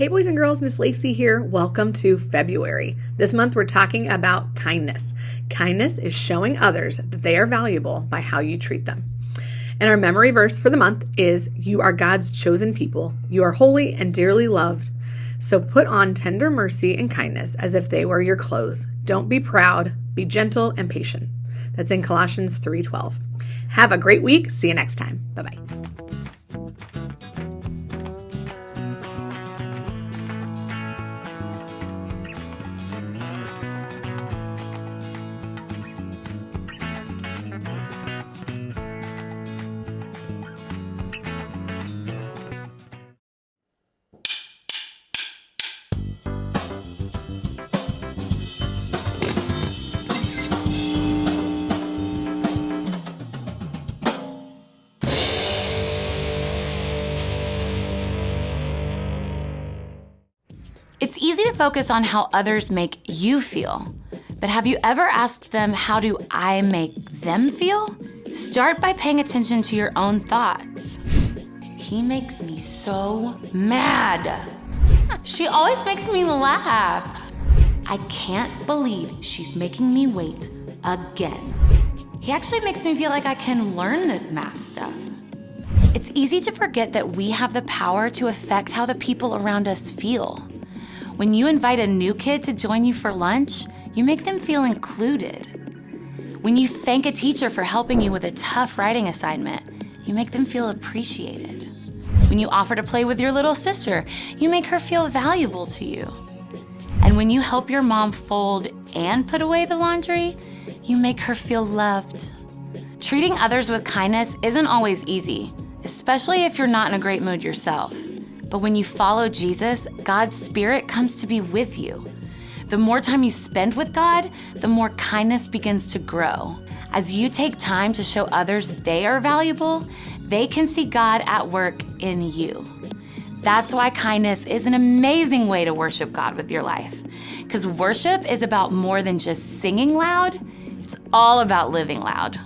Hey boys and girls, Miss Lacey here. Welcome to February. This month we're talking about kindness. Kindness is showing others that they are valuable by how you treat them. And our memory verse for the month is, "You are God's chosen people. You are holy and dearly loved. So put on tender mercy and kindness as if they were your clothes. Don't be proud, be gentle and patient." That's in Colossians 3:12. Have a great week. See you next time. Bye-bye. It's easy to focus on how others make you feel, but have you ever asked them, how do I make them feel? Start by paying attention to your own thoughts. He makes me so mad. She always makes me laugh. I can't believe she's making me wait again. He actually makes me feel like I can learn this math stuff. It's easy to forget that we have the power to affect how the people around us feel. When you invite a new kid to join you for lunch, you make them feel included. When you thank a teacher for helping you with a tough writing assignment, you make them feel appreciated. When you offer to play with your little sister, you make her feel valuable to you. And when you help your mom fold and put away the laundry, you make her feel loved. Treating others with kindness isn't always easy, especially if you're not in a great mood yourself. But when you follow Jesus, God's Spirit comes to be with you. The more time you spend with God, the more kindness begins to grow. As you take time to show others they are valuable, they can see God at work in you. That's why kindness is an amazing way to worship God with your life. Because worship is about more than just singing loud, it's all about living loud.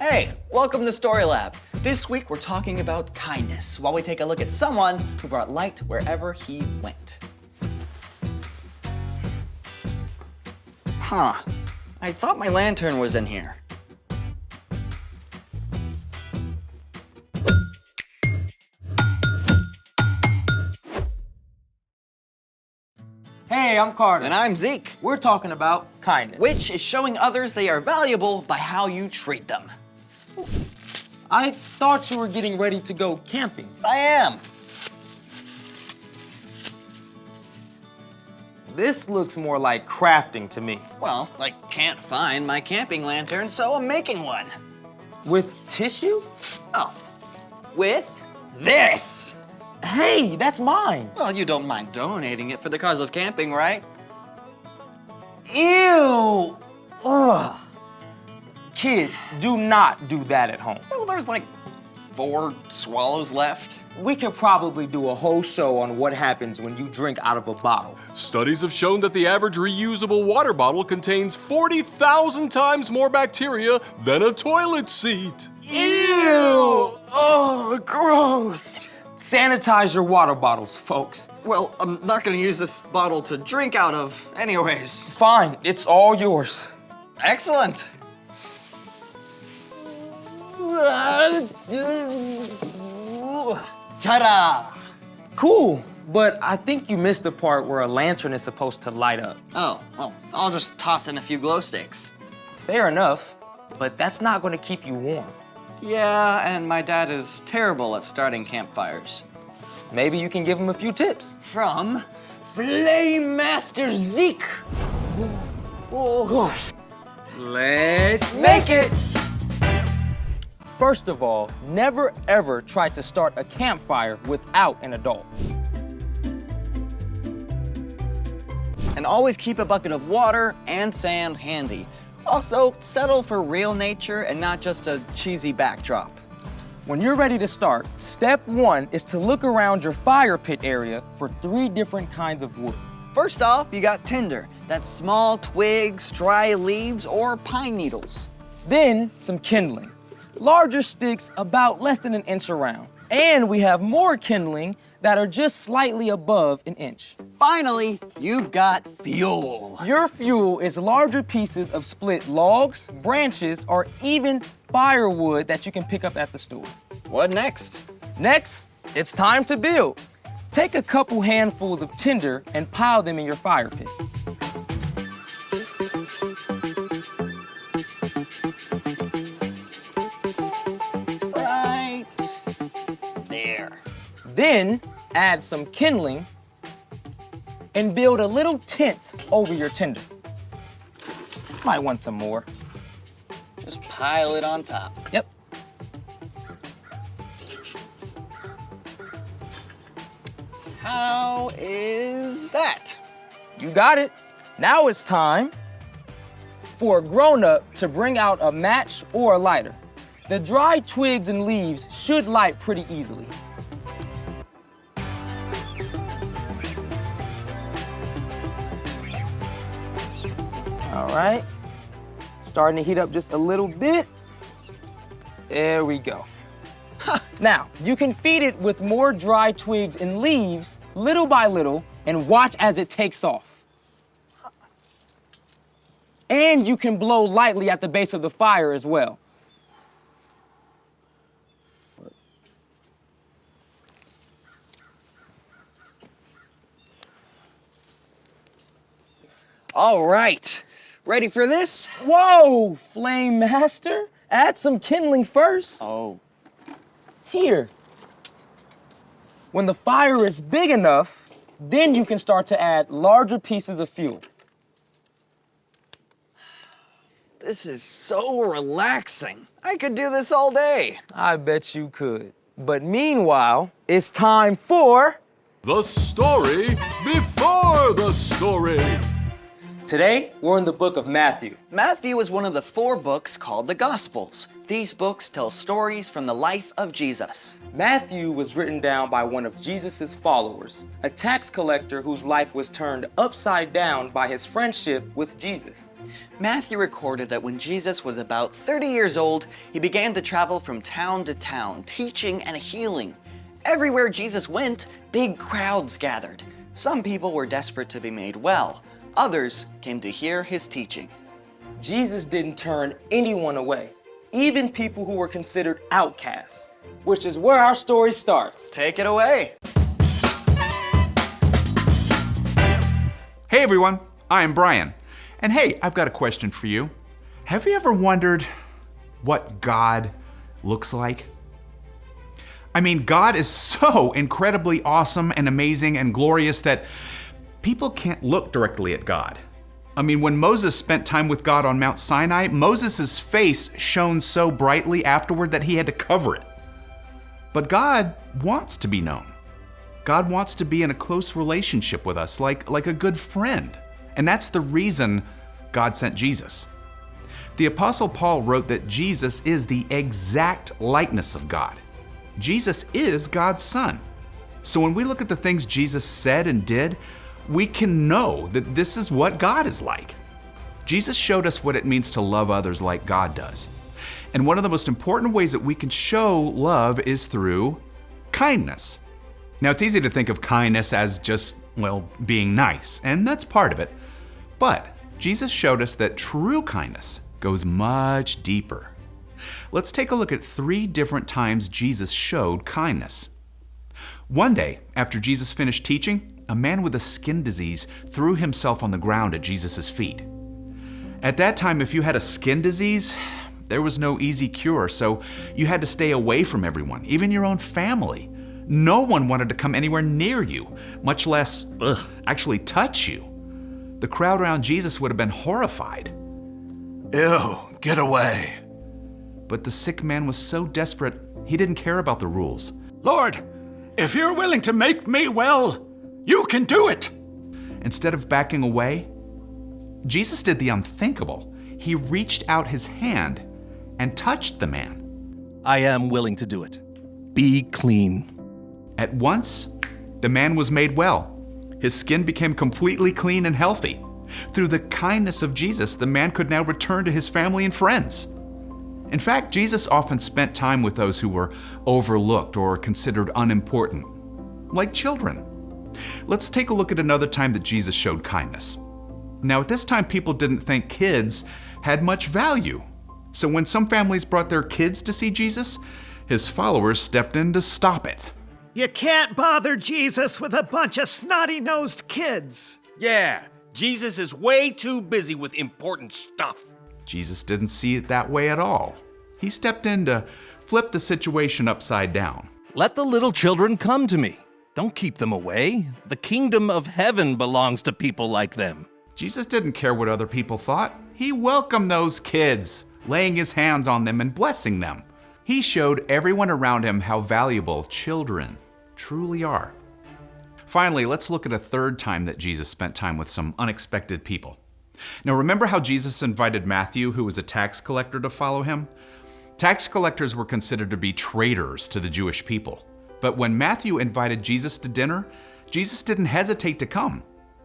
Hey, welcome to Story Lab. This week we're talking about kindness while we take a look at someone who brought light wherever he went. I thought my lantern was in here. Hey, I'm Carter. And I'm Zeke, We're talking about kindness. which is showing others they are valuable by how you treat them. I thought you were getting ready to go camping. I am. This looks more like crafting to me. Well, I can't find my camping lantern, so I'm making one. With tissue? Oh, with this. Hey, that's mine. Well, you don't mind donating it for the cause of camping, right? Ew. Ugh. Kids, do not do that at home. Well, there's like 4 swallows left. We could probably do a whole show on what happens when you drink out of a bottle. Studies have shown that the average reusable water bottle contains 40,000 times more bacteria than a toilet seat. Ew! Oh, gross! Sanitize your water bottles, folks. Well, I'm not gonna use this bottle to drink out of anyways. Fine, it's all yours. Excellent! Ta-da! Cool, but I think you missed the part where a lantern is supposed to light up. Oh, well, I'll just toss in a few glow sticks. Fair enough, but that's not going to keep you warm. Yeah, and my dad is terrible at starting campfires. Maybe you can give him a few tips. From Flame Master Zeke. Let's make it! First of all, never ever try to start a campfire without an adult. And always keep a bucket of water and sand handy. Also, settle for real nature and not just a cheesy backdrop. When you're ready to start, step 1 is to look around your fire pit area for 3 different kinds of wood. First off, you got tinder. That's small twigs, dry leaves, or pine needles. Then, some kindling. Larger sticks about less than an inch around. And we have more kindling that are just slightly above an inch. Finally, you've got fuel. Your fuel is larger pieces of split logs, branches, or even firewood that you can pick up at the store. What next? Next, it's time to build. Take a couple handfuls of tinder and pile them in your fire pit. Right there. Then add some kindling and build a little tent over your tinder. Might want some more. Just pile it on top. Yep. How is that? You got it. Now it's time for a grown-up to bring out a match or a lighter. The dry twigs and leaves should light pretty easily. All right. Starting to heat up just a little bit. There we go. Now, you can feed it with more dry twigs and leaves, little by little, and watch as it takes off. And you can blow lightly at the base of the fire as well. All right. Ready for this? Whoa, Flame Master, add some kindling first. Oh. Here. When the fire is big enough, then you can start to add larger pieces of fuel. This is so relaxing. I could do this all day. I bet you could. But meanwhile, it's time for... The story before the story. Today, we're in the book of Matthew. Matthew is one of the 4 books called the Gospels. These books tell stories from the life of Jesus. Matthew was written down by one of Jesus' followers, a tax collector whose life was turned upside down by his friendship with Jesus. Matthew recorded that when Jesus was about 30 years old, he began to travel from town to town, teaching and healing. Everywhere Jesus went, big crowds gathered. Some people were desperate to be made well. Others came to hear his teaching. Jesus didn't turn anyone away, even people who were considered outcasts, which is where our story starts. Take it away. Hey everyone, I am Brian. And hey, I've got a question for you. Have you ever wondered what God looks like? I mean, God is so incredibly awesome and amazing and glorious that people can't look directly at God. I mean, when Moses spent time with God on Mount Sinai, Moses' face shone so brightly afterward that he had to cover it. But God wants to be known. God wants to be in a close relationship with us, like a good friend. And that's the reason God sent Jesus. The Apostle Paul wrote that Jesus is the exact likeness of God. Jesus is God's Son. So when we look at the things Jesus said and did, we can know that this is what God is like. Jesus showed us what it means to love others like God does. And one of the most important ways that we can show love is through kindness. Now, it's easy to think of kindness as just, being nice, and that's part of it. But Jesus showed us that true kindness goes much deeper. Let's take a look at 3 different times Jesus showed kindness. One day, after Jesus finished teaching, a man with a skin disease threw himself on the ground at Jesus' feet. At that time, if you had a skin disease, there was no easy cure, so you had to stay away from everyone, even your own family. No one wanted to come anywhere near you, much less, actually touch you. The crowd around Jesus would have been horrified. Ew, get away. But the sick man was so desperate, he didn't care about the rules. Lord, if you're willing to make me well, you can do it. Instead of backing away, Jesus did the unthinkable. He reached out his hand and touched the man. I am willing to do it. Be clean. At once, the man was made well. His skin became completely clean and healthy. Through the kindness of Jesus, the man could now return to his family and friends. In fact, Jesus often spent time with those who were overlooked or considered unimportant, like children. Let's take a look at another time that Jesus showed kindness. Now, at this time, people didn't think kids had much value. So when some families brought their kids to see Jesus, his followers stepped in to stop it. You can't bother Jesus with a bunch of snotty-nosed kids. Yeah, Jesus is way too busy with important stuff. Jesus didn't see it that way at all. He stepped in to flip the situation upside down. Let the little children come to me. Don't keep them away. The kingdom of heaven belongs to people like them. Jesus didn't care what other people thought. He welcomed those kids, laying his hands on them and blessing them. He showed everyone around him how valuable children truly are. Finally, let's look at a third time that Jesus spent time with some unexpected people. Now, remember how Jesus invited Matthew, who was a tax collector, to follow him? Tax collectors were considered to be traitors to the Jewish people. But when Matthew invited Jesus to dinner, Jesus didn't hesitate to come.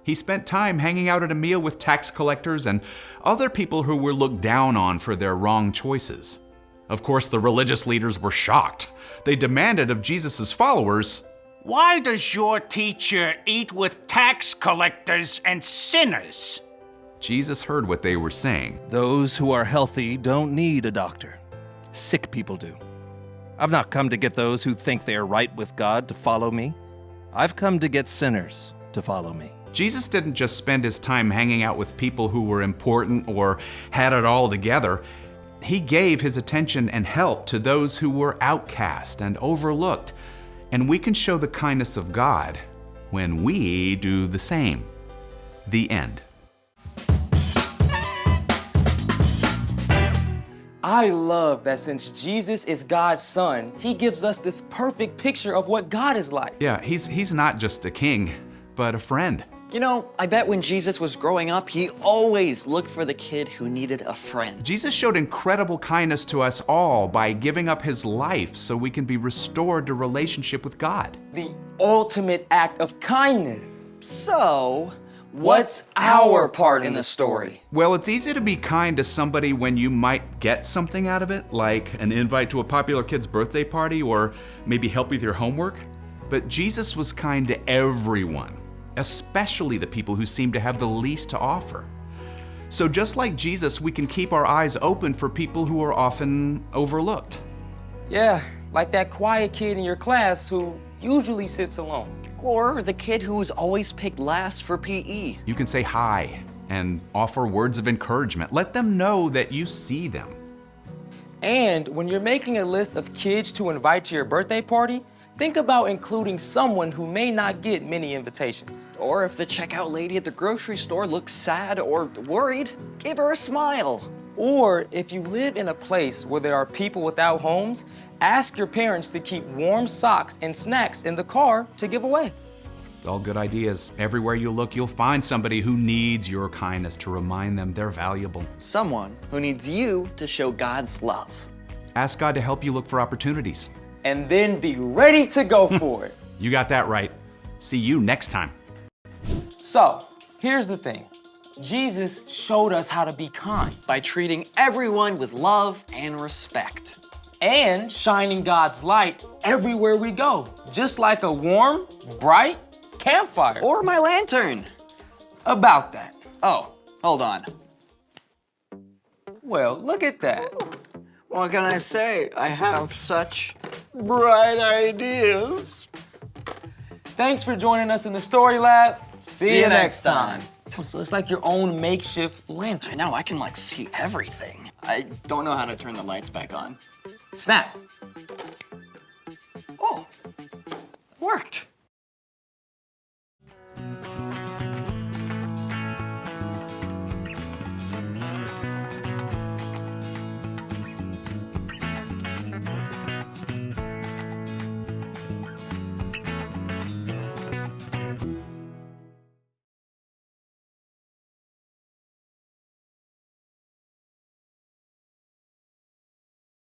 He spent time hanging out at a meal with tax collectors and other people who were looked down on for their wrong choices. Of course, the religious leaders were shocked. They demanded of Jesus' followers, Why does your teacher eat with tax collectors and sinners? Jesus heard what they were saying. Those who are healthy don't need a doctor. Sick people do. I've not come to get those who think they are right with God to follow me. I've come to get sinners to follow me. Jesus didn't just spend his time hanging out with people who were important or had it all together. He gave his attention and help to those who were outcast and overlooked. And we can show the kindness of God when we do the same. The end. I love that since Jesus is God's Son, he gives us this perfect picture of what God is like. Yeah, he's not just a king, but a friend. You know, I bet when Jesus was growing up, he always looked for the kid who needed a friend. Jesus showed incredible kindness to us all by giving up his life so we can be restored to relationship with God. The ultimate act of kindness. So, What's our part in the story? Well, it's easy to be kind to somebody when you might get something out of it, like an invite to a popular kid's birthday party or maybe help with your homework. But Jesus was kind to everyone, especially the people who seem to have the least to offer. So just like Jesus, we can keep our eyes open for people who are often overlooked. Yeah, like that quiet kid in your class who usually sits alone. Or the kid who was always picked last for PE. You can say hi and offer words of encouragement. Let them know that you see them. And when you're making a list of kids to invite to your birthday party, think about including someone who may not get many invitations. Or if the checkout lady at the grocery store looks sad or worried, give her a smile. Or if you live in a place where there are people without homes, ask your parents to keep warm socks and snacks in the car to give away. It's all good ideas. Everywhere you look, you'll find somebody who needs your kindness to remind them they're valuable. Someone who needs you to show God's love. Ask God to help you look for opportunities. And then be ready to go for it. You got that right. See you next time. So, here's the thing. Jesus showed us how to be kind. By treating everyone with love and respect. And shining God's light everywhere we go, just like a warm, bright campfire. Or my lantern. About that. Oh, hold on. Well, look at that. What can I say? I have such bright ideas. Thanks for joining us in the Story Lab. See you next time. So it's like your own makeshift lantern. I know, I can see everything. I don't know how to turn the lights back on. Snap. Oh, worked.